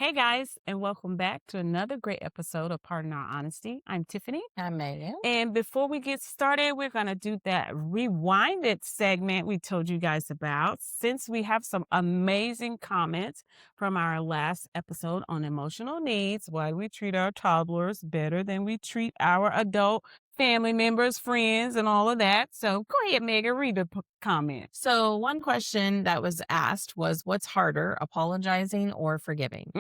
Hey guys, and welcome back to another great episode of Pardon Our Honesty. I'm Tiffany. I'm Megan. And before we get started, we're going to do that rewinded segment we told you guys about. Since we have some amazing comments from our last episode on emotional needs, why we treat our toddlers better than we treat our adult family members, friends, and all of that. So go ahead, Megan, read the comment. So, one question that was asked was, what's harder, apologizing or forgiving?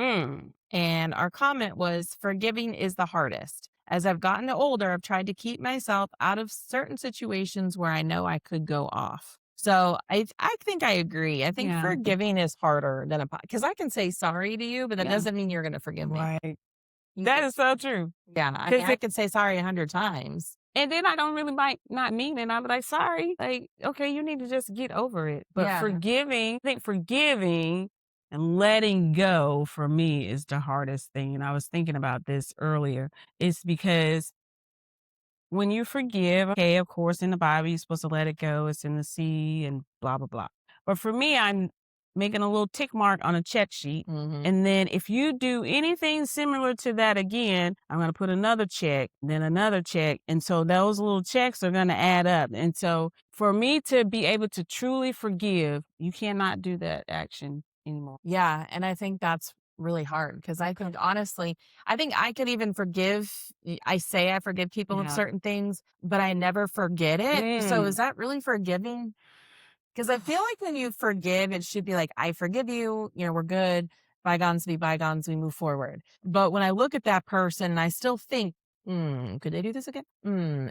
And our comment was, forgiving is the hardest. As I've gotten older, I've tried to keep myself out of certain situations where I know I could go off. So I think I agree. I think Yeah. forgiving is harder than because I can say sorry to you, but that Yeah. doesn't mean you're going to forgive me. Right. That is so true. Yeah, I mean, I could say sorry 100 times. And then I don't really might not mean it. And I'm like, sorry. Like, okay, you need to just get over it. But Yeah. I think forgiving and letting go for me is the hardest thing. And I was thinking about this earlier. It's because when you forgive, okay, of course, in the Bible, you're supposed to let it go. It's in the sea and blah, blah, blah. But for me, I'm making a little tick mark on a check sheet. Mhm. And then if you do anything similar to that again, I'm going to put another check, then another check. And so those little checks are going to add up. And so for me to be able to truly forgive, you cannot do that action anymore. Yeah. And I think that's really hard because I think honestly, I think I could even forgive. I say I forgive people of Yeah. certain things, but I never forget it. So Mm. is that really forgiving? Because I feel like when you forgive, it should be like, I forgive you, we're good. Bygones be bygones, we move forward. But when I look at that person, I still think, could they do this again?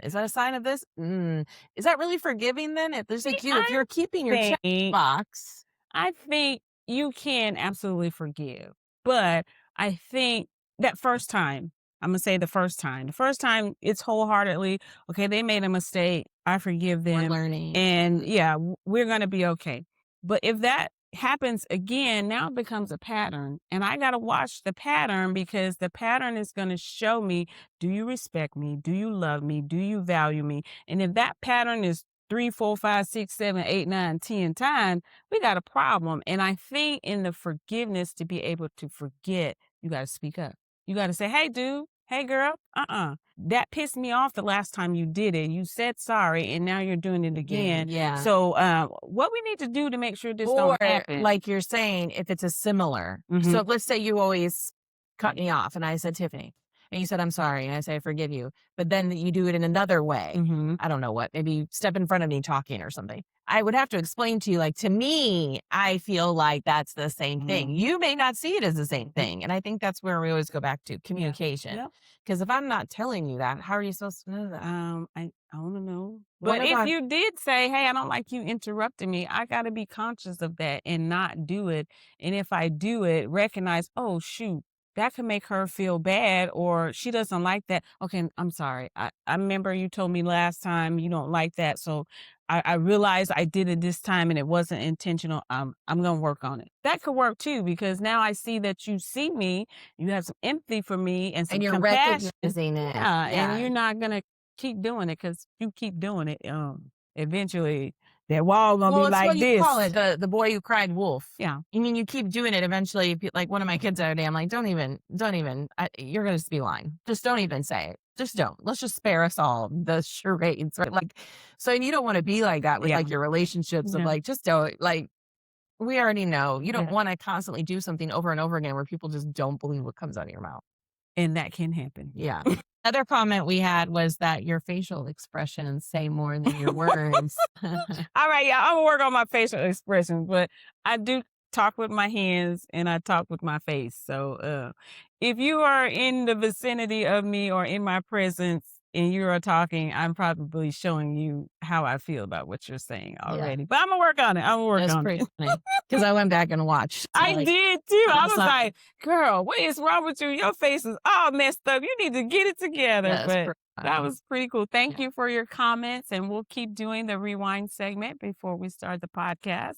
Is that a sign of this? Is that really forgiving then? If there's like if you're keeping your check box. I think you can absolutely forgive, but I think that first time, I'm going to say the first time it's wholeheartedly, okay, they made a mistake. I forgive We're them. learning. And yeah, we're going to be okay. But if that happens again, now it becomes a pattern. And I got to watch the pattern because the pattern is going to show me, do you respect me? Do you love me? Do you value me? And if that pattern is 3, 4, 5, 6, 7, 8, 9, 10 times, we got a problem. And I think in the forgiveness to be able to forget, you got to speak up. You got to say, hey, dude, hey, girl, that pissed me off the last time you did it. You said sorry, and now you're doing it again. Yeah. So what we need to do to make sure this Or don't happen. like you're saying, if it's a similar. So let's say you always cut me off and I said, Tiffany, and you said, I'm sorry. And I say, I forgive you. But then you do it in another way. I don't know what, maybe step in front of me talking or something. I would have to explain to you, like, to me, I feel like that's the same thing. You may not see it as the same thing. And I think that's where we always go back to communication. Because if I'm not telling you that, how are you supposed to know that? I don't know. But if you did say, hey, I don't like you interrupting me, I got to be conscious of that and not do it. And if I do it, recognize, oh, shoot, that could make her feel bad or she doesn't like that. Okay, I'm sorry. I remember you told me last time you don't like that. So I realized I did it this time and it wasn't intentional. I'm going to work on it. That could work too, because now I see that you see me, you have some empathy for me and some and you're compassion. recognizing it. And you're not going to keep doing it because you keep doing it. Eventually that wall going to be like what this. You call it the boy who cried wolf. Yeah. I mean, you keep doing it. Eventually, if you, like one of my kids the other day, I'm like, don't even. You're going to be lying. Just don't even say it. Just don't. Let's just spare us all the charades, right? Like, so you don't want to be like that with like your relationships of like, just don't like. We already know you don't want to constantly do something over and over again where people just don't believe what comes out of your mouth. And that can happen. Yeah. Another comment we had was that your facial expressions say more than your words. All right, yeah, I'm gonna work on my facial expressions, but I do talk with my hands and I talk with my face. So if you are in the vicinity of me or in my presence and you are talking, I'm probably showing you how I feel about what you're saying already. But I'm gonna work on it. That's pretty funny because I went back and watched. So I did too. I was like, girl, what is wrong with you? Your face is all messed up. You need to get it together. But that was pretty cool. Thank you for your comments. And we'll keep doing the rewind segment before we start the podcast.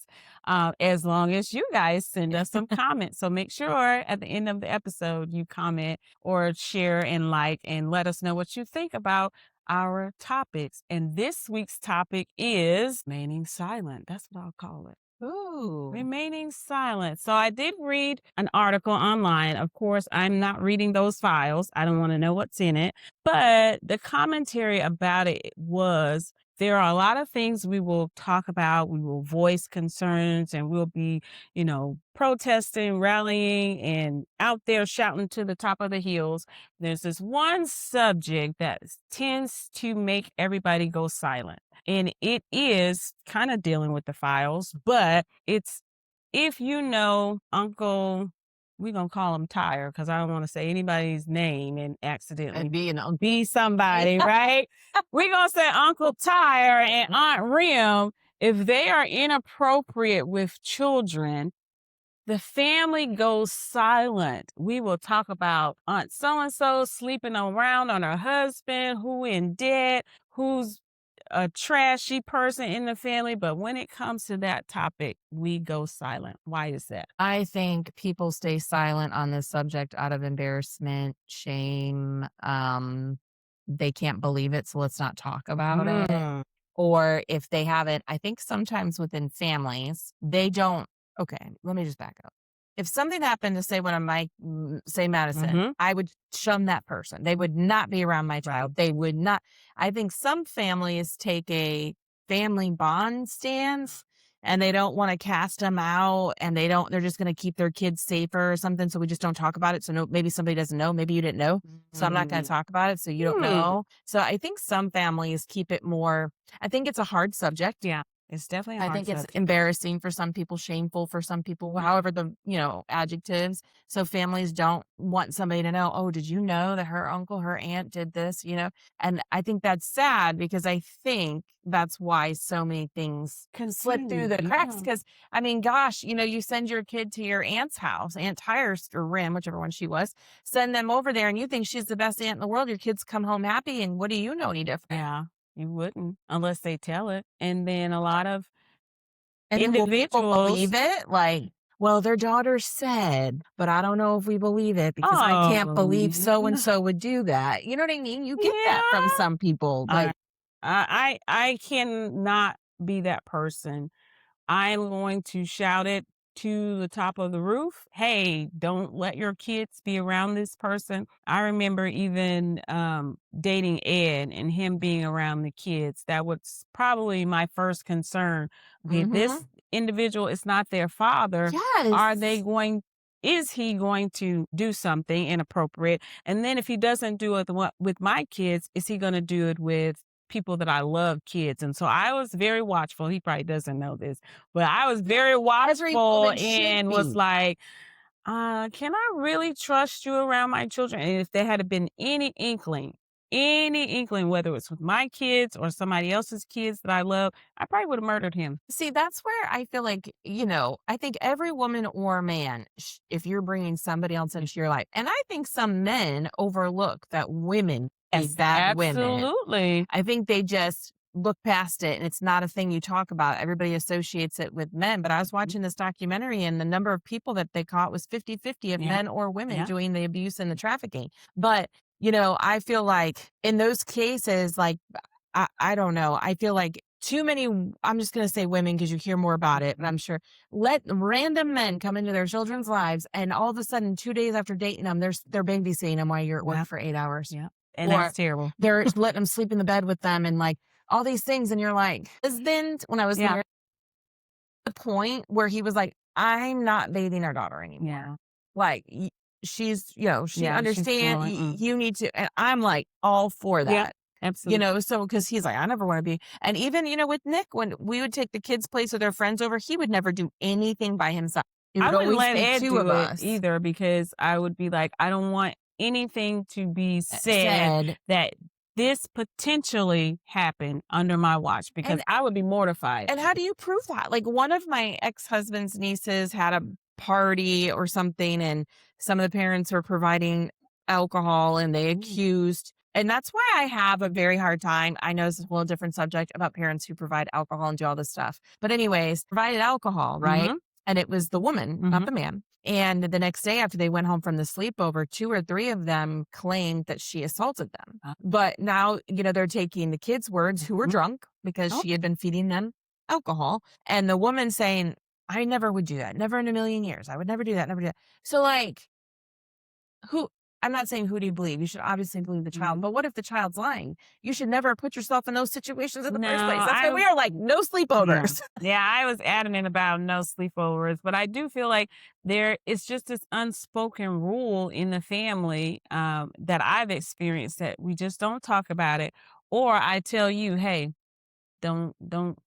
As long as you guys send us some comments. So make sure at the end of the episode, you comment or share and like and let us know what you think about our topics. And this week's topic is remaining silent. That's what I'll call it. Ooh. Remaining silent. So I did read an article online. Of course, I'm not reading those files. I don't want to know what's in it. But the commentary about it was there are a lot of things we will talk about. We will voice concerns and we'll be, protesting, rallying, and out there shouting to the top of the hills. There's this one subject that tends to make everybody go silent. And it is kind of dealing with the files, but it's if you know Uncle, we're gonna call him Tyre because I don't want to say anybody's name and accidentally And being uncle. be somebody, right? We're gonna say Uncle Tyre and Aunt Rim. If they are inappropriate with children, the family goes silent. We will talk about Aunt so and so sleeping around on her husband, who in debt, who's a trashy person in the family. But when it comes to that topic, we go silent. Why is that? I think people stay silent on this subject out of embarrassment, shame. They can't believe it, so let's not talk about it. Mm. Or if they haven't, I think sometimes within families, they don't. Okay, let me just back up. If something happened to say one of my, say Madison, Mhm. I would shun that person. They would not be around my child. They would not. I think some families take a family bond stance and they don't want to cast them out and they're just going to keep their kids safer or something. So we just don't talk about it. So no, maybe somebody doesn't know. Maybe you didn't know. So I'm not going to talk about it. So you don't know. So I think some families keep it more, I think it's a hard subject. Yeah, it's definitely a I hard think it's subject. embarrassing for some people, shameful for some people, however the, adjectives. So families don't want somebody to know, oh, did you know that her uncle, her aunt did this, And I think that's sad because I think that's why so many things slip through the cracks. Yeah. Because, I mean, gosh, you send your kid to your aunt's house, Aunt Tyre's or Rim, whichever one she was, send them over there and you think she's the best aunt in the world. Your kids come home happy. And what do you know any different? Yeah, you wouldn't unless they tell it. And then a lot of And then will people individuals. believe it? Like, well, their daughter said, but I don't know if we believe it because I can't Oh, believe so and so would do that. You know what I mean? You get that from yeah. some people. I Like, I cannot be that person. I'm going to shout it to the top of the roof. Hey, don't let your kids be around this person. I remember even dating Ed and him being around the kids. That was probably my first concern. Okay, this individual is not their father. Are they yes. going? Is he going to do something inappropriate? And then if he doesn't do it with my kids, is he going to do it with people that I love kids? And so I was very watchful. He probably doesn't know this, but I was very Every watchful woman should and was be. like, can I really trust you around my children? And if there had been any inkling, whether it's with my kids or somebody else's kids that I love, I probably would have murdered him. See, that's where I feel like, I think every woman or man, if you're bringing somebody else into your life, and I think some men overlook that women is that women. Absolutely. I think they just look past it and it's not a thing you talk about. Everybody associates it with men. But I was watching this documentary and the number of people that they caught was 50-50 of Yeah. men or women Yeah. doing the abuse and the trafficking. But, I feel like in those cases, like, I don't know. I feel like too many, I'm just going to say women because you hear more about it, but I'm sure let random men come into their children's lives and all of a sudden 2 days after dating them, they're babysitting them while you're at work for 8 hours. Yeah. And Or that's terrible. they're letting them sleep in the bed with them and like all these things. And you're like, husband, when I was Yeah. married, the point where he was like, I'm not bathing our daughter anymore. Yeah. Like she's, she Yeah, she's understand growing. you need to, and I'm like all for Yeah. that. Absolutely. So because he's like, I never want to be. And even, with Nick, when we would take the kids' place with their friends over, he would never do anything by himself. It I would wouldn't always let be Ed two do of it us. either because I would be like, I don't want anything to be said Said. that this potentially happened under my watch because I would be mortified. And how do you prove that? Like one of my ex-husband's nieces had a party or something and some of the parents were providing alcohol and they accused. And that's why I have a very hard time. I know this is a whole different subject about parents who provide alcohol and do all this stuff. But anyways, provided alcohol, right? And it was the woman, not the man. And the next day after they went home from the sleepover, 2 or 3 of them claimed that she assaulted them. But now, they're taking the kids' words who were drunk because she had been feeding them alcohol. And the woman saying, I never would do that. Never in a million years. I would never do that. Never do that. So like, who I'm not saying who do you believe? You should obviously believe the child, Mhm. but what if the child's lying? You should never put yourself in those situations in the No, first place. That's why I we are like no yeah. sleepovers. Yeah, I was adamant about no sleepovers, but I do feel like there is just this unspoken rule in the family that I've experienced that we just don't talk about it. Or I tell you, hey, don't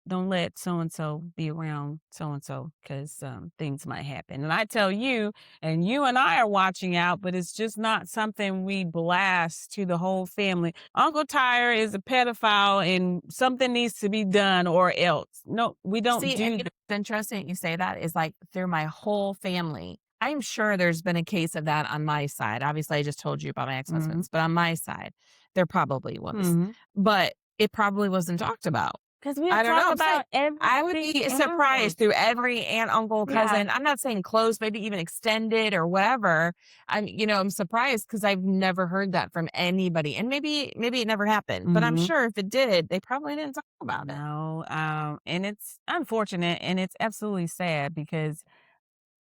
let so and so be around so and so because things might happen. And I tell you, and you and I are watching out, but it's just not something we blast to the whole family. Uncle Tyre is a pedophile, and something needs to be done, or else. No, we don't See, and do. you know what's interesting you say that is like through my whole family. I'm sure there's been a case of that on my side. Obviously, I just told you about my Mm-hmm. ex-husbands, but on my side, there probably was. Mm-hmm. But it probably wasn't talked about. Because we I don't talk know. I'm saying about I would everything be else. surprised through every aunt, uncle, Yeah. cousin. I'm not saying close, maybe even extended or whatever. I'm surprised because I've never heard that from anybody. And maybe it never happened, but I'm Mm-hmm. sure if it did, they probably didn't talk about it. No, and it's unfortunate and it's absolutely sad because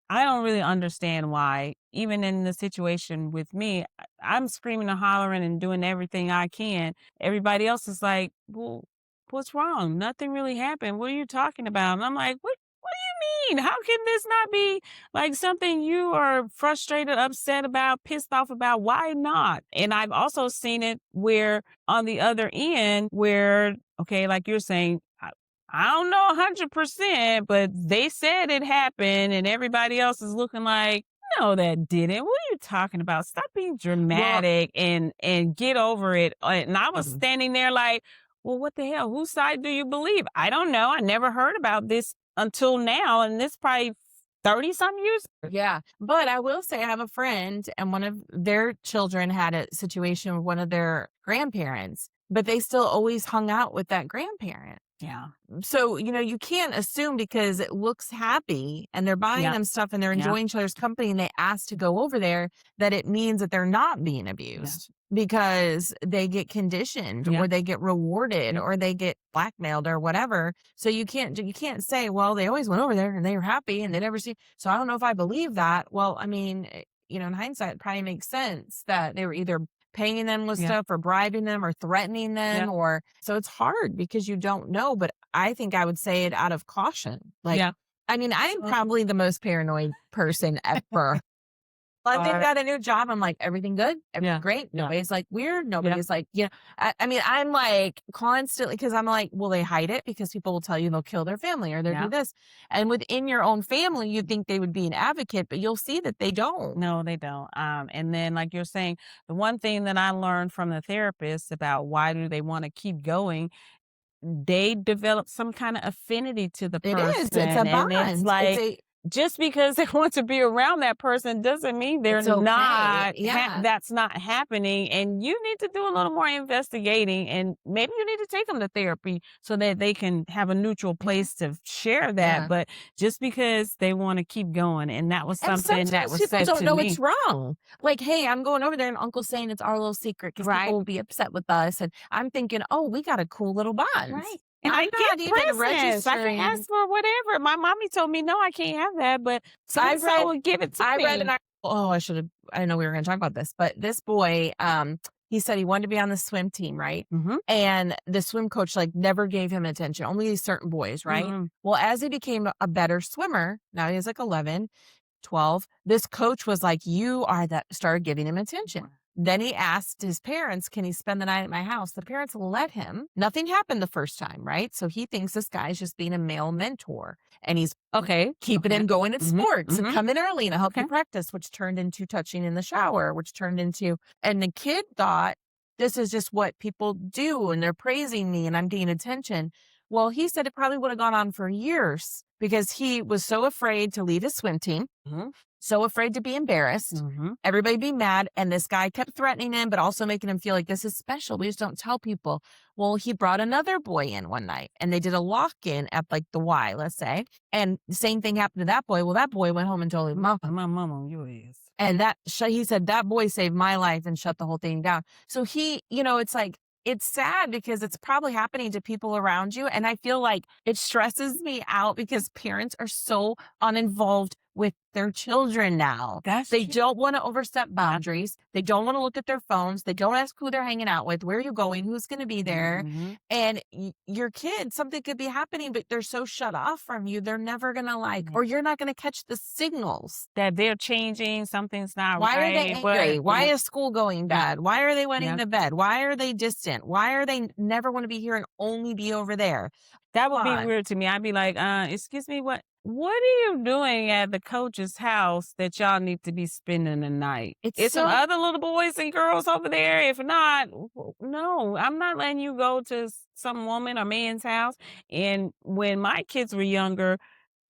I don't really understand why, even in the situation with me, I'm screaming and hollering and doing everything I can. Everybody else is like, well, what's wrong? Nothing really happened. What are you talking about? And I'm like, what do you mean? How can this not be like something you are frustrated, upset about, pissed off about? Why not? And I've also seen it where on the other end, where, okay, like you're saying, I don't know 100%, but they said it happened and everybody else is looking like, no, that didn't. What are you talking about? Stop being Well, dramatic and get over it. And I was mhm. standing there like, well, what the hell? Whose side do you believe? I don't know. I never heard about this until now. And this probably 30 some years. Yeah. But I will say I have a friend and one of their children had a situation with one of their grandparents, but they still always hung out with that grandparent. Yeah. So, you can't assume because it looks happy and they're buying Yeah. them stuff and they're Yeah. enjoying each other's company and they ask to go over there that it means that they're not being Yeah. abused because they get conditioned Yeah. or they get rewarded Yeah. or they get blackmailed or whatever. So you can't say, well, they always went over there and they were happy and they never see. So I don't know if I believe that. Well, I mean, in hindsight, it probably makes sense that they were either paying them with Yeah. stuff or bribing them or threatening them Yeah. or so it's hard because you don't know, but I think I would say it out of caution. Like, Yeah. I mean, I am So, probably the most paranoid person ever. I think uh, got a new job. I'm like, everything good? Everything yeah. great? Yeah. Nobody's like weird. Yeah. Nobody's like, I mean, I'm like constantly because I'm like, will they hide it? Because people will tell you they'll kill their family or they'll Yeah. do this. And within your own family, you think they would be an advocate, but you'll see that they don't. No, they don't. And then, like you're saying, the one thing that I learned from the therapist about why do they want to keep going, they develop some kind of affinity to the It is. It's person, a and it's bond. like just because they want to be around that person doesn't mean they're It's okay. not. Yeah. That's not happening, and you need to do a little more investigating, and maybe you need to take them to therapy so that they can have a neutral place to share that. Yeah. But just because they want to keep going, and that was And something that sometimes was people said don't to know me. it's wrong. Like, hey, I'm going over there and uncle's saying it's our little secret because Right. people will be upset with us. And I'm thinking, oh, we got a cool little bond. Right. And I I'm not get even presents. I can registering. ask for whatever. My mommy told me, no, I can't have that, but so I and so read, will give it to I read an me. article. Oh, I know we were going to talk about this, but this boy, he said he wanted to be on the swim team, right? Mm-hmm. And the swim coach like never gave him attention, only these certain boys, right? Mm-hmm. Well, as he became a better swimmer, now he was like 11, 12. This coach was like, you are that, started giving him attention. Then he asked his parents, can he spend the night at my house? The parents let him. Nothing happened the first time, right? So he thinks this guy's just being a male mentor and he's Okay. keeping him going at Mm-hmm. sports and Mm-hmm. come in early and help you Okay. practice, which turned into touching in the shower, which turned into, and the kid thought this is just what people do and they're praising me and I'm getting attention. Well, he said it probably would have gone on for years because he was so afraid to leave his swim team, Mm-hmm. so afraid to be embarrassed, Mm-hmm. everybody be mad. And this guy kept threatening him, but also making him feel like this is special. We just don't tell people. Well, he brought another boy in one night and they did a lock in at like the Y, let's say. And the same thing happened to that boy. Well, that boy went home and told his mom. My mama, you is. And he said, that boy saved my life and shut the whole thing down. So it's like, it's sad because it's probably happening to people around you. And I feel like it stresses me out because parents are so uninvolved with their children now. That's They true. don't want to overstep boundaries. They don't want to look at their phones. They don't ask who they're hanging out with, where are you going, who's going to be there. Mhm. And your kids, something could be happening, but they're so shut off from you, they're never going to like, Yeah. or you're not going to catch the signals. That they're changing, something's not Why are they right, angry? Why is school going Yeah. bad? Why are they wanting Yeah. to bed? Why are they distant? Why are they never want to be here and only be over there? That Come would be on. weird to me. I'd be like, excuse me, what are you doing at the coach's house that y'all need to be spending the night? It's Is some so other little boys and girls over there? If not, no, I'm not letting you go to some woman or man's house. And when my kids were younger,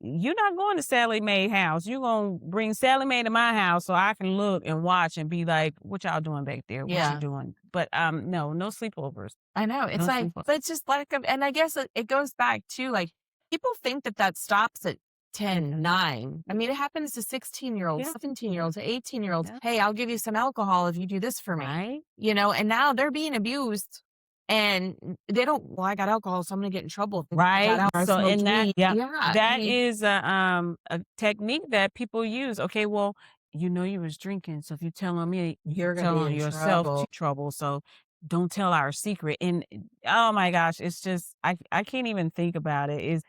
you're not going to Sally Mae house. You're gonna bring Sally Mae to my house so I can look and watch and be like, what y'all doing back there? What you yeah. doing? But no, no sleepovers. I know. It's No like, sleepovers. but it's just lack of, and I guess it goes back to like, people think that that stops at 10, 9. I mean, it happens to 16-year-olds, Yeah. 17-year-olds, 18-year-olds. Yeah. Hey, I'll give you some alcohol if you do this for me. Right? And now they're being abused and they don't, well, I got alcohol, so I'm going to get in trouble. If I got Right. alcohol, I So smoked in that, weed. yeah, Yeah. I that mean, is a technique that people use. Okay, well, you know you was drinking, so if you tell on me, you're you're going to be telling in yourself trouble. trouble. So don't tell our secret. And oh my gosh, it's just I can't even think about it. Is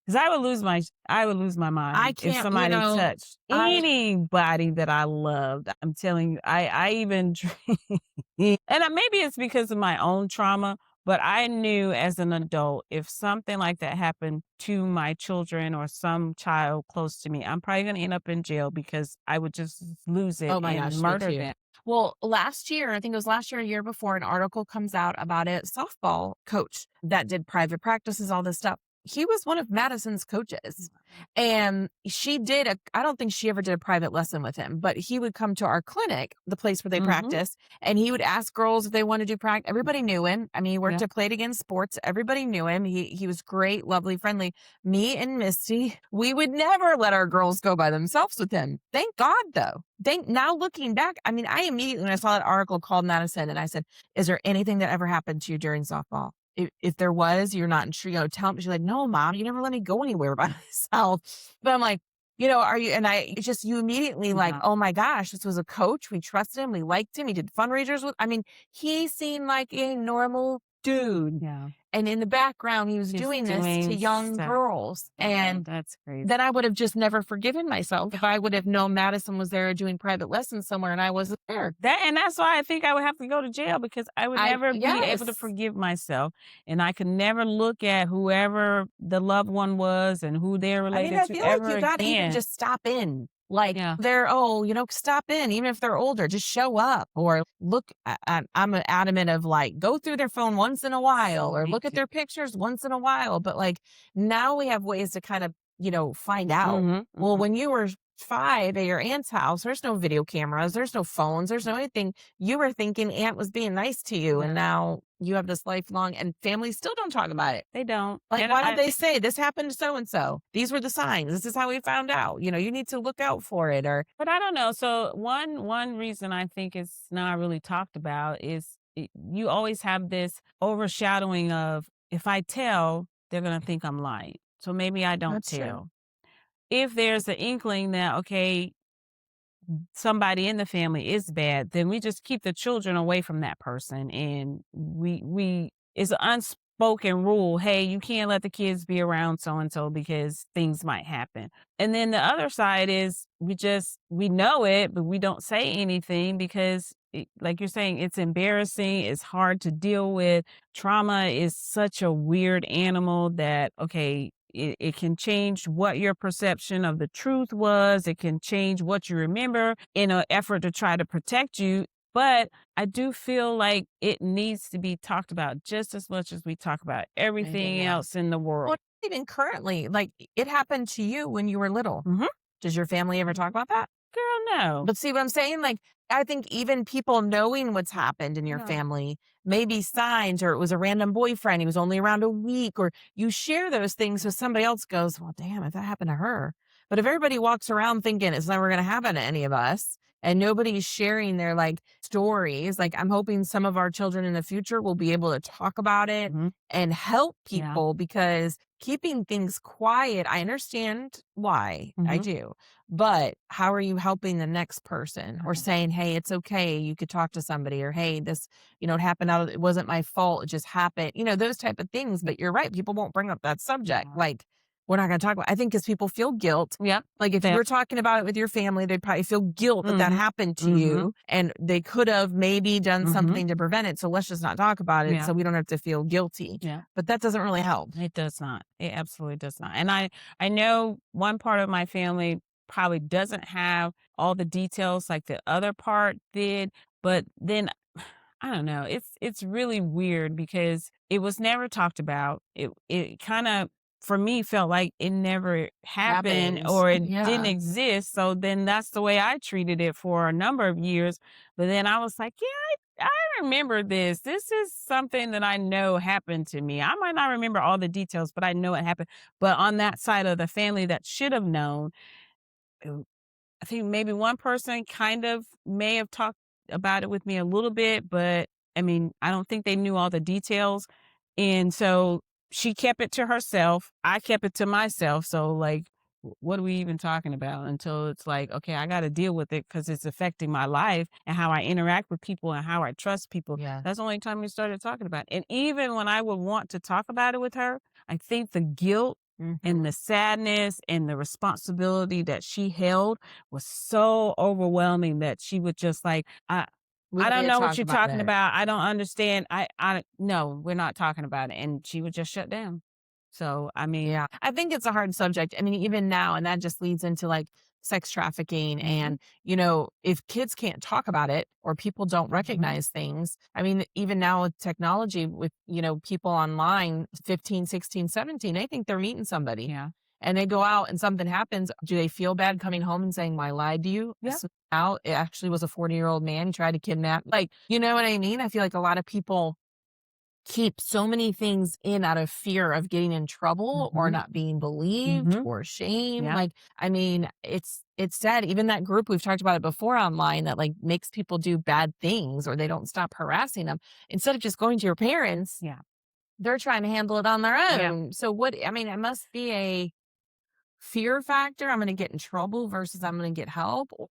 because I would lose my I mind if can't, somebody touched I, anybody that I loved. I'm telling you, I even and maybe it's because of my own trauma, but I knew as an adult if something like that happened to my children or some child close to me, I'm probably going to end up in jail because I would just lose it oh my and gosh, me murder too. them. Well, last year, I think it was last year, a year before, an article comes out about a softball coach that did private practices, all this stuff. He was one of Madison's coaches. And I don't think she ever did a private lesson with him, but he would come to our clinic, the place where they Hmm. practice, and he would ask girls if they wanted to do practice. Everybody knew him. I mean, he worked Yeah. at Play It Again Sports. Everybody knew him. He was great, lovely, friendly. Me and Misty, we would never let our girls go by themselves with him. Thank God, though. Now looking back, I mean, I immediately, when I saw that article, called Madison and I said, is there anything that ever happened to you during softball? If there was, you're not in trio, tell me. She's like, no, mom, you never let me go anywhere by myself. But I'm like, are you, and I it's just, you immediately like, Yeah. oh my gosh, this was a coach. We trusted him. We liked him. He did fundraisers I mean, he seemed like a normal dude. Yeah. And in the background, he was Just doing this to doing young stuff. girls. Oh, And that's crazy. then I would have just never forgiven myself if I would have known Madison was there doing private lessons somewhere and I wasn't there. And that's why I think I would have to go to jail because I would never be able to Yes. forgive myself, and I could never look at whoever the loved one was and who they're I mean, related I to feel like ever you gotta even again. just stop in. Like Yeah. stop in, even if they're older, just show up or look. I'm adamant of like, go through their phone once in a while or Me look at too. their pictures once in a while. But like now we have ways to kind of, find out. Mhm, Well, mhm. when you were 5 at your aunt's house, there's no video cameras, there's no phones, there's no anything. You were thinking aunt was being nice to you. And Yeah. now you have this lifelong, and families still don't talk about it. They don't, Like, and why don't they say this happened to so and so? These were the signs. This is how we found out. You need to look out for it. Or but I don't know. So one reason I think it's not really talked about is you always have this overshadowing of if I tell, they're gonna think I'm lying. So maybe I don't that's true. tell. If there's an inkling that okay, somebody in the family is bad, then we just keep the children away from that person. And we it's an unspoken rule. Hey, you can't let the kids be around so and so because things might happen. And then the other side is we know it, but we don't say anything because like you're saying, it's embarrassing. It's hard to deal with. Trauma is such a weird animal that, okay, it can change what your perception of the truth was. It can change what you remember in an effort to try to protect you. But I do feel like it needs to be talked about just as much as we talk about everything Yeah. else in the Well, world. even currently, like it happened to you when you were little. Hmm. Does your family ever talk about that? Girl, no. But see what I'm saying? Like, I think even people knowing what's happened in your No. family, maybe signs, or it was a random boyfriend, he was only around a week, or you share those things so somebody else goes, well, damn, if that happened to her. But if everybody walks around thinking it's never going to happen to any of us, and nobody's sharing their like stories. Like, I'm hoping some of our children in the future will be able to talk about it Mhm. and help Yeah. people, because keeping things quiet, I understand why. I Mhm. do. But how are you helping the next person, or Right. saying, "Hey, it's okay. You could talk to somebody," or, "Hey, this, it happened out of, it wasn't my fault. It just happened." Those type of things. But you're right. People won't bring up that subject. Yeah. Like, we're not going to talk about, I think, because people feel guilt. Yep. Like, if That. you're talking about it with your family, they'd probably feel guilt that that Mhm. happened to Mhm. you, and they could have maybe done Mhm. something to prevent it. So let's just not talk about it Yeah. so we don't have to feel guilty. Yeah. But that doesn't really help. It does not. It absolutely does not. And I know one part of my family probably doesn't have all the details like the other part did, but then I don't know. It's really weird because it was never talked about. It kind of for me felt like it never happened Happened. or it didn't Yeah. exist. So then that's the way I treated it for a number of years. But then I was like, yeah, I remember this. This is something that I know happened to me. I might not remember all the details, but I know it happened. But on that side of the family that should have known, I think maybe one person kind of may have talked about it with me a little bit, but I mean, I don't think they knew all the details. And so she kept it to herself. I kept it to myself. So, like, what are we even talking about until it's like, okay, I got to deal with it because it's affecting my life and how I interact with people and how I trust people. Yeah. That's the only time we started talking about it. And even when I would want to talk about it with her, I think the guilt and Mhm. the sadness and the responsibility that she held was so overwhelming that she would just like, We I don't don't need to know what talk you're about talking it. about. I don't understand. I no, we're not talking about it. And she would just shut down. So, I mean, Yeah. I think it's a hard subject. I mean, even now, and that just leads into like sex trafficking. mhm, And, if kids can't talk about it, or people don't mhm, recognize things, I mean, even now with technology, with, people online, 15, 16, 17, they think they're meeting somebody, yeah, and they go out and something happens. Do they feel bad coming home and saying, "Well, I lied to you"? yeah, So now it actually was a 40-year-old man. He tried to kidnap. Like, you know what I mean? I feel like a lot of people keep so many things in out of fear of getting in trouble, or mhm, not being believed, mhm, or shame. yeah, Like, I mean, it's sad. Even that group, we've talked about it before online, that like makes people do bad things, or they don't stop harassing them. Instead of just going to your parents, yeah, they're trying to handle it on their yeah. own. So what, I mean, it must be a fear factor. I'm going to get in trouble versus I'm going to get help, or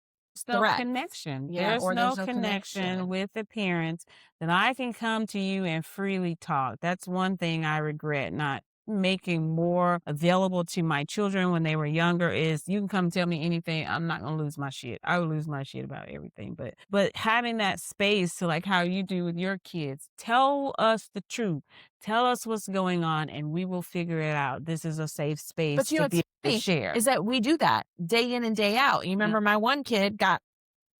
No threats. connection. Yeah. There's Or there's no no connection connection. with the parents that I can come to you and freely talk. That's one thing I regret not making more available to my children when they were younger is you can come tell me anything. I'm not gonna lose my shit. I would lose my shit about everything. But having that space to like how you do with your kids, tell us the truth. Tell us what's going on and we will figure it out. This is a safe But space you know to be what's able to funny share. is that we do that day in and day out. You Yeah. remember my one kid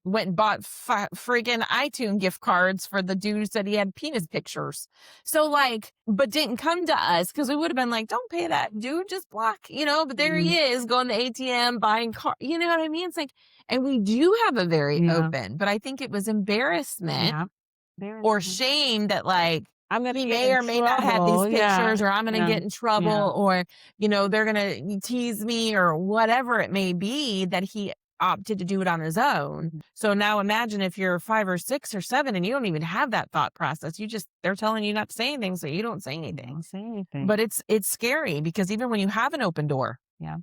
went and bought freaking iTunes gift cards for the dudes that he had penis pictures. So like, but didn't come to us, because we would have been like, "Don't pay that dude, just block," But there Mhm. he is going to ATM buying car. You know what I mean? It's like, and we do have a very Yeah. open, but I think it was embarrassment Yeah. There is or shame that like I'm gonna he get may in or may not have these trouble. pictures, Yeah, or I'm going to yeah, get in yeah. trouble, or, they're going to tease me, or whatever it may be, that he opted to do it on his own. Mhm. So now imagine if you're 5 or 6 or 7 and you don't even have that thought process. They're telling you not to say anything. So you don't say anything. Don't say anything. But it's scary, because even when you have an open door, Yeah.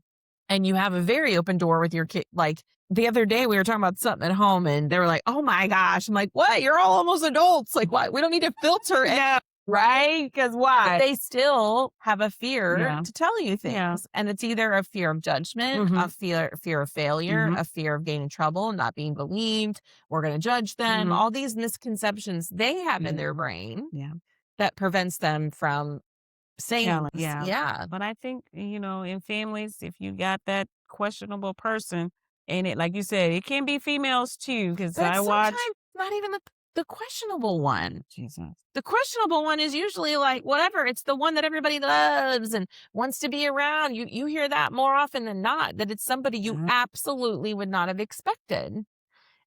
and you have a very open door with your kid, like the other day we were talking about something at home, and they were like, "Oh my gosh." I'm like, "What? You're all almost adults. Like, what? We don't need to filter it." Yeah, Right? because But why? they still have a fear Yeah, to tell you yeah. things, and it's either a fear of judgment, a Mhm, fear of failure, mhm, a fear of getting in trouble, not being believed, we're gonna judge them, mhm. all these misconceptions they have in Yeah, their brain yeah. that prevents them from saying Telling yeah. yeah. But I think, in families, if you got that questionable person and it like you said, it can be females too, because But I watch sometimes not even the questionable one. Jesus. The questionable one is usually like whatever. It's the one that everybody loves and wants to be around. You hear that more often than not, that it's somebody you Mhm. absolutely would not have expected.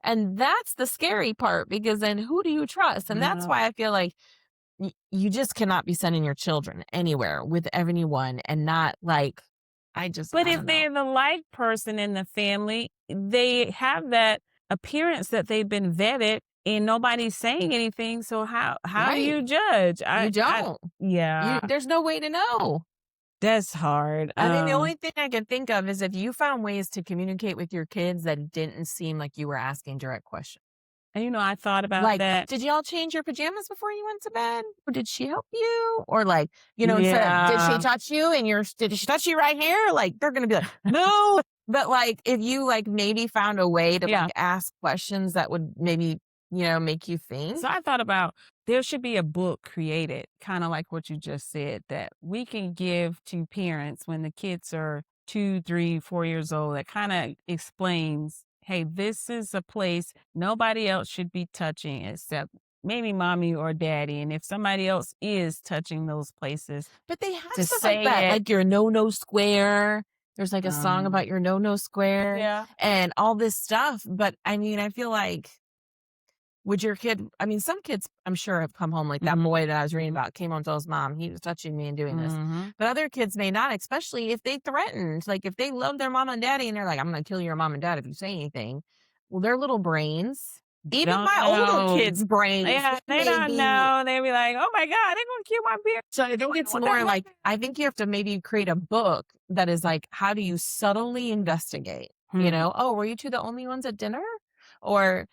And that's the scary part, because then who do you trust? And that's Yeah. why I feel like you just cannot be sending your children anywhere with anyone, and not like, But I if don't know. they're the like person in the family, they have that appearance that they've been vetted and nobody's saying anything. So how do Right. you judge? You don't. Yeah, There's no way to know. that's hard. I mean, the only thing I can think of is if you found ways to communicate with your kids that didn't seem like you were asking direct questions. and I thought about Like, that. did y'all change your pajamas before you went to bed? Or did she help you? Or like, instead of, did she Yeah. touch you and did she touch you right here? Like, they're going to be like, no. But like, if you like maybe found a way to Yeah. like ask questions that would maybe, make you think. So I thought about there should be a book created, kind of like what you just said, that we can give to parents when the kids are 2, 3, 4 years old. That kind of explains, hey, this is a place nobody else should be touching except maybe mommy or daddy. And if somebody else is touching those places, But they have to stuff like say that, it. like your no square. There's like a song Um, about your no square yeah. and all this stuff. But I mean, I feel like would your kid, I mean, some kids I'm sure have come home like that Mhm. boy that I was reading about came home and told his mom he was touching me and doing this. Mhm. But other kids may not, especially if they threatened. Like if they love their mom and daddy and they're like, I'm going to kill your mom and dad if you say anything. Well, their little brains, even Don't my older know. kids' brains, Yeah, they may don't be. know. They be like, "Oh my god, they're gonna kill my beard." So I think it's What the more heck? like, I think you have to maybe create a book that is like, how do you subtly investigate? Hmm. Oh, were you two the only ones at dinner? Or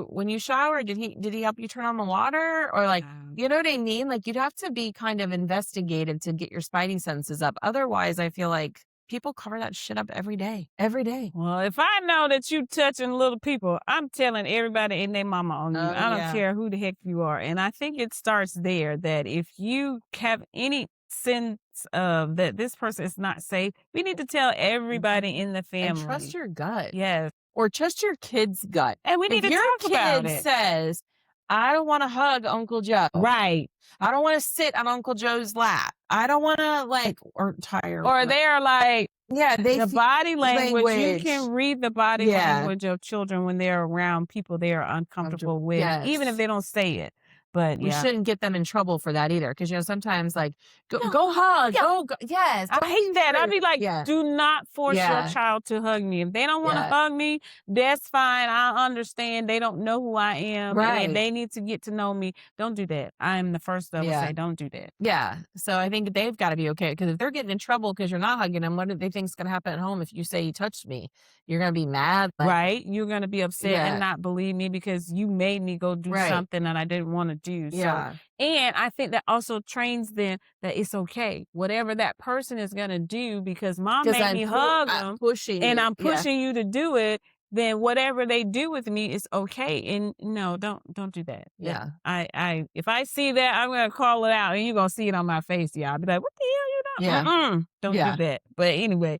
when you shower, did he help you turn on the water? Or like, Wow. you know what I mean? Like you'd have to be kind of investigative to get your spidey senses up. Otherwise, I feel like people cover that shit up every day, every day. Well, if I know that you touching little people, I'm telling everybody and their mama on you. Oh I don't yeah. care who the heck you are. And I think it starts there that if you have any sense of that this person is not safe, we need to tell everybody in the And trust family. your gut. Yes. Or trust your kid's gut. And we If need to your talk about kid it. says, I don't want to hug Uncle Joe. Right. I don't want to sit on Uncle Joe's lap. I don't want to or tire. Or they're like, Yeah, they the feel body language, you language. can read the body Yeah. language of children when they're around people they are uncomfortable with, even if Yes. they don't say it. But We yeah, shouldn't get them in trouble for that either. Because sometimes like No, go hug. yeah. Go yes. I Don't hate be that. I'd rude. be like, Yeah. do not force your Yeah. child to hug me. If they don't want to Yeah. hug me, that's fine. I understand. They don't know who I am. Right. And they need to get to know me. Don't do that. I'm the first that will Yeah. say, don't do that. Yeah. So I think they've got to be okay because if they're getting in trouble because you're not hugging them, what do they think's going to happen at home if you say you touched me? You're going to be mad. Like, Right? You're going to be upset Yeah. and not believe me because you made me go do Right. something that I didn't want to do. Yeah. So, and I think that also trains them that it's okay. Whatever that person is going to do because mom Because made me hug I'm them pushing and you. I'm Yeah. pushing you to do it, then whatever they do with me is okay. And no, don't do that. Yeah. If I see that, I'm gonna call it out, and you're gonna see it on my face. Yeah, I'll be like, "What the hell you doing? Yeah. Don't Yeah. do that." But anyway,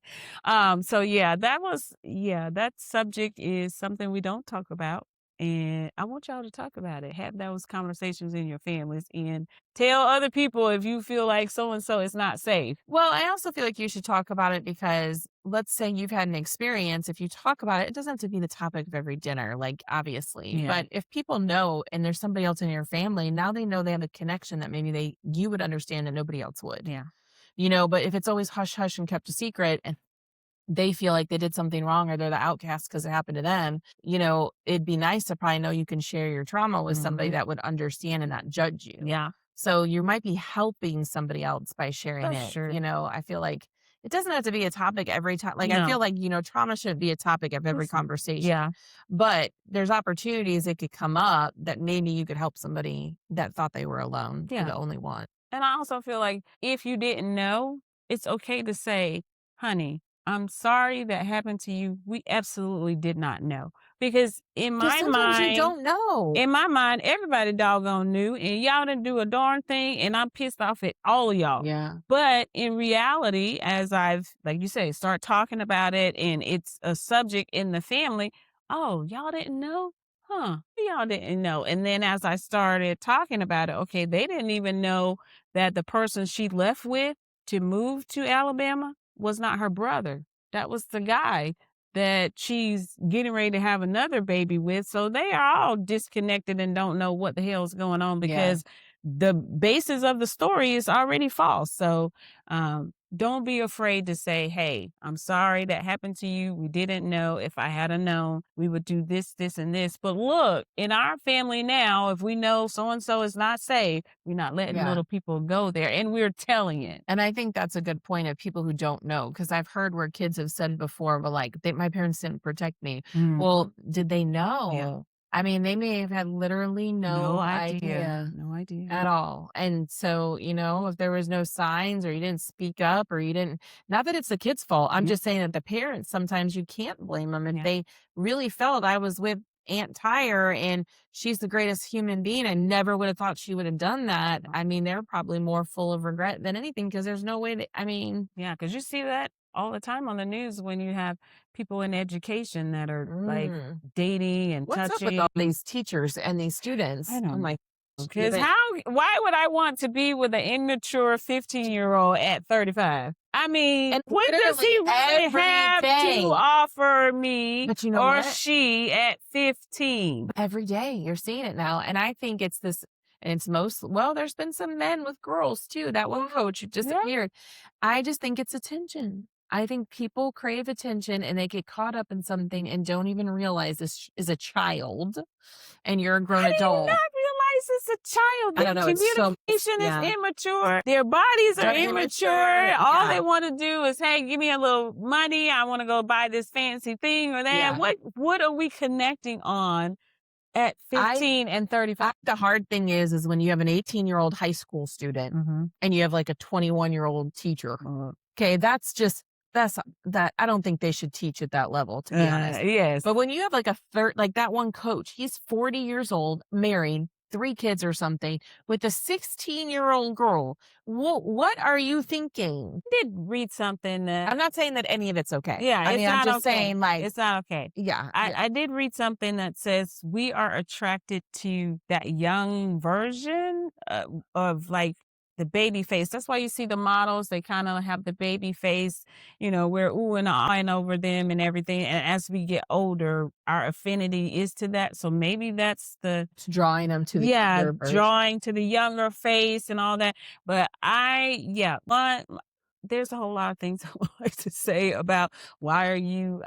so yeah, that subject is something we don't talk about, and I want y'all to talk about it. Have those conversations in your families, and tell other people if you feel like so and so is not safe. Well, I also feel like you should talk about it because let's say you've had an experience. If you talk about it, it doesn't have to be the topic of every dinner, like obviously. Yeah. But if people know and there's somebody else in your family, now they know they have a connection that maybe you would understand and nobody else would. Yeah. But if it's always hush hush and kept a secret and they feel like they did something wrong or they're the outcast because it happened to them, it'd be nice to probably know you can share your trauma with somebody Mhm. that would understand and not judge you. Yeah. So you might be helping somebody else by sharing That's it. true. I feel like it doesn't have to be a topic every time. Like I No. feel like, trauma shouldn't be a topic of every Listen, conversation. Yeah. But there's opportunities that could come up that maybe you could help somebody that thought they were alone. Yeah. The only one. And I also feel like if you didn't know, it's okay to say, honey, I'm sorry that happened to you. We absolutely did not know. Because in Because my sometimes you mind, don't know. everybody doggone knew, and y'all didn't do a darn thing, and I'm pissed off at all of y'all. Yeah. But in reality, as I've, like you say, start talking about it and it's a subject in the family, oh, y'all didn't know? Huh, y'all didn't know. And then as I started talking about it, okay, they didn't even know that the person she left with to move to Alabama was not her brother. That was the guy that she's getting ready to have another baby with. So they are all disconnected and don't know what the hell's going on because the basis of the story is already false. So don't be afraid to say, hey, I'm sorry that happened to you. We didn't know. If I had known, we would do this, this, and this. But look, in our family now, if we know so and so is not saved, we're not letting Yeah. little people go there, and we're telling it. And I think that's a good point of people who don't know, because I've heard where kids have said before, well, like, my parents didn't protect me. Well, did they know? I mean, they may have had literally No no idea. idea No idea. at all. And so, if there was no signs, or you didn't speak up, or you didn't, not that it's the kid's fault. I'm just saying that the parents, sometimes you can't blame them if they really felt, I was with Aunt Tyre and she's the greatest human being. I never would have thought she would have done that. I mean, they're probably more full of regret than anything, because there's no way that, I mean, Yeah, because you see that all the time on the news when you have people in education that are like dating and what's up with touching. all these teachers and these students? I Oh don't my know. gosh, Because why would I want to be with an immature 15-year-old at 35? I mean, And what does literally he really every have day. to offer me But you know or what? she at 15? Every day you're seeing it now. And I think it's this, and it's well, there's been some men with girls too. That one coach who disappeared. I just think it's attention. I think people crave attention and they get caught up in something and don't even realize this is a child and you're a grown How do you adult. not realize it's a child? I Their don't know. It's so, communication yeah. is immature. Their bodies are They're immature. All yeah. they want to do is, hey, give me a little money. I want to go buy this fancy thing or that. Yeah. What are we connecting on at 15 and 35? The hard thing is when you have an 18-year-old high school student and you have like a 21-year-old teacher. Okay, that's that. I don't think they should teach at that level, to be honest. Yes. But when you have like like that one coach, he's 40 years old, married, 3 kids or something, with a 16-year-old girl. What are you thinking? I did read something that I'm not saying that any of it's okay. Yeah, I mean, I'm just saying, like, it's not okay. yeah. I did read something that says we are attracted to that young version of like the baby face. That's why you see the models, they kind of have the baby face, we're ooh and eyeing over them and everything. And as we get older, our affinity is to that. So maybe that's It's drawing them to the younger version. drawing to the younger face and all that. But there's a whole lot of things I would like to say about why are you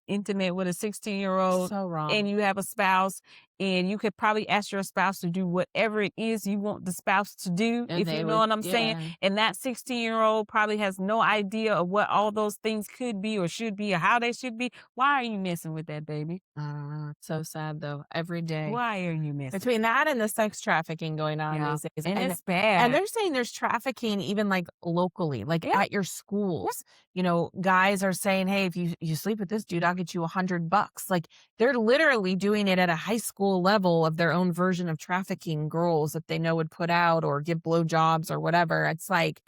intimate with a 16-year-old So wrong. and you have a spouse, and you could probably ask your spouse to do whatever it is you want the spouse to do, And if they you know would, what I'm saying. yeah. And that 16-year-old probably has no idea of what all those things could be or should be or how they should be. Why are you messing with that baby? I don't know. It's so sad though. Every day. Why are you messing? Between that and the sex trafficking going on these days. And it's bad. And they're saying there's trafficking even like locally, like at your schools. Guys are saying, hey, if you sleep with this dude, I'll get you $100. Like, they're literally doing it at a high school level of their own version of trafficking girls that they know would put out or give blowjobs or whatever. It's like,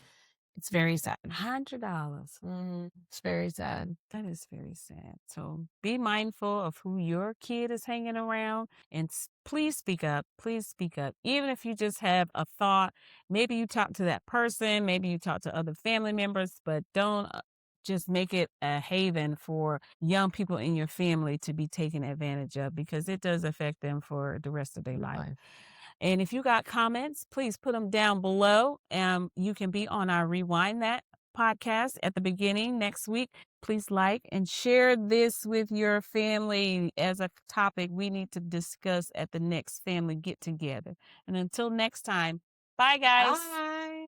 it's very sad. $100. It's very sad. That is very sad. So be mindful of who your kid is hanging around, and please speak up. Please speak up. Even if you just have a thought, maybe you talk to that person, maybe you talk to other family members, but don't just make it a haven for young people in your family to be taken advantage of, because it does affect them for the rest of their life. And if you got comments, please put them down below. You can be on our Rewind That podcast at the beginning next week. Please like and share this with your family as a topic we need to discuss at the next family get together. And until next time, bye guys. Bye.